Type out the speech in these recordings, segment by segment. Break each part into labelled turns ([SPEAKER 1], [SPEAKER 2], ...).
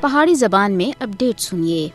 [SPEAKER 1] پہاڑی زبان میں اپڈیٹ سنیے۔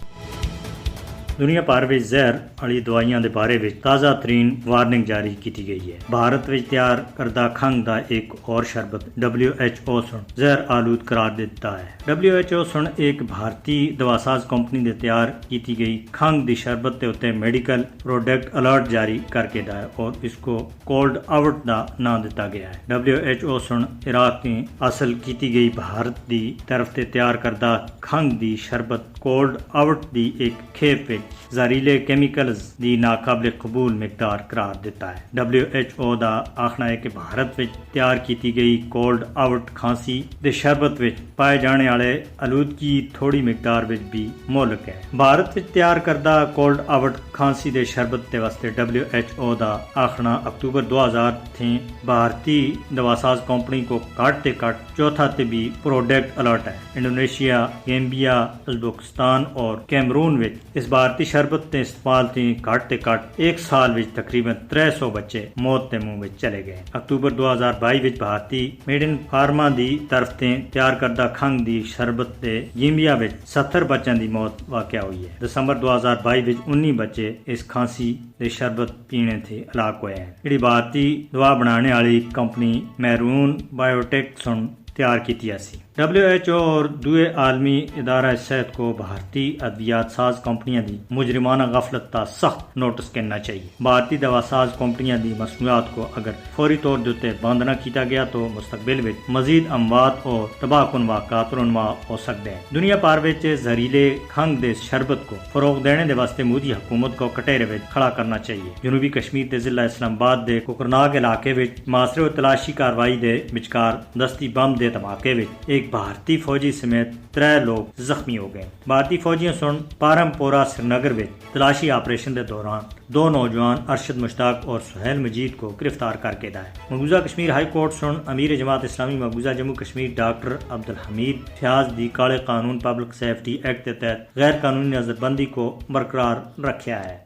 [SPEAKER 2] دنیا بھر میں زہر والی دوائیاں دے بارے وچ تازہ ترین وارننگ جاری کی گئی ہے۔ بھارت وچ تیار کردہ کھنگ دا ایک اور شربت WHO سن زہر آلود قرار دیتا ہے۔ WHO سن ایک بھارتی دواساز کمپنی دے تیار کی گئی کھنگ دی شربت تے اتے میڈیکل پروڈکٹ الرٹ جاری کر کے دا ہے اور اس کو کولڈ آؤٹ دا نام دیتا گیا ہے۔ WHO سن عراق میں حاصل کی گئی بھارت دی طرف تے تیار کردہ کھنگ دی شربت کولڈ آؤٹ دی ایک کھیپ زہریلے کیمیکلز دی ناقابل قبول مقدار قرار دیتا ہے۔ WHO دا آخنا ہے کہ بھارت وچ تیار کی گئی کولڈ آؤٹ کھانسی دے شربت وچ پائے جانے والے آلودگی تھوڑی مقدار وچ بھی مہلک ہے۔ بھارت وچ تیار کردہ کولڈ آؤٹ کھانسی دے شربت دے واسطے WHO دا آخنا اکتوبر 2000 تھیں بھارتی دواساز کمپنی کو کٹ تے کٹ چوتھا تے بھی پروڈکٹ الرٹ ہے۔ انڈونیشیا، گیمبیا، ازبکستان اور کیمرون وچ اس بھارتی شربت تے استعمال تھی کٹ تے کٹ ایک سال وچ تقریباً 300 بچے موت تے منہ وچ چلے گئے۔ اکتوبر 2022 وچ بھارتی میڈن فارما دی طرف تے تیار کردہ کھنگ دی شربت تے گیمبیا وچ 70 بچوں دی موت واقع ہوئی ہے۔ دسمبر 2022 وچ 19 بچے اس کھانسی دے شربت پینے تھے ہلاک ہوئے ہیں۔ جڑی بھارتی دوا بنانے والی کمپنی میرون بایوٹیک سن تیار کی سی۔ WHO اور دوسرے عالمی ادارہ صحت کو بھارتی ادویات ساز کمپنیاں دی مجرمانہ غفلت تا سخت نوٹس کرنا چاہیے۔ بھارتی دوا ساز کمپنیاں دی مصنوعات کو اگر فوری طور دے بند نہ کیتا گیا تو مستقبل میں مزید اموات اور تباہ کن واقعات رونما ہو سکتے ہیں۔ دنیا بھر میں زہریلے کھنگ دے شربت کو فروغ دینے دے واسطے مودی حکومت کو کٹہرے وچ کھڑا کرنا چاہیے۔ جنوبی کشمیر دے ضلع اسلام آباد دے کوکرناگ علاقے وچ محاصرے و تلاشی کاروائی دے وچکار دستی بم دے دھماکے وچ ایک بھارتی فوجی سمیت 3 لوگ زخمی ہو گئے۔ بھارتی فوجیوں سن پارم پورہ سری نگر میں تلاشی آپریشن دے دوران 2 نوجوان ارشد مشتاق اور سہیل مجید کو گرفتار کر کے دائے۔ مقبوضہ کشمیر ہائی کورٹ سن امیر جماعت اسلامی مقبوضہ جموں کشمیر ڈاکٹر عبدالحمید فیاض دی کالے قانون پبلک سیفٹی ایکٹ کے تحت غیر قانونی نظر بندی کو برقرار رکھا ہے۔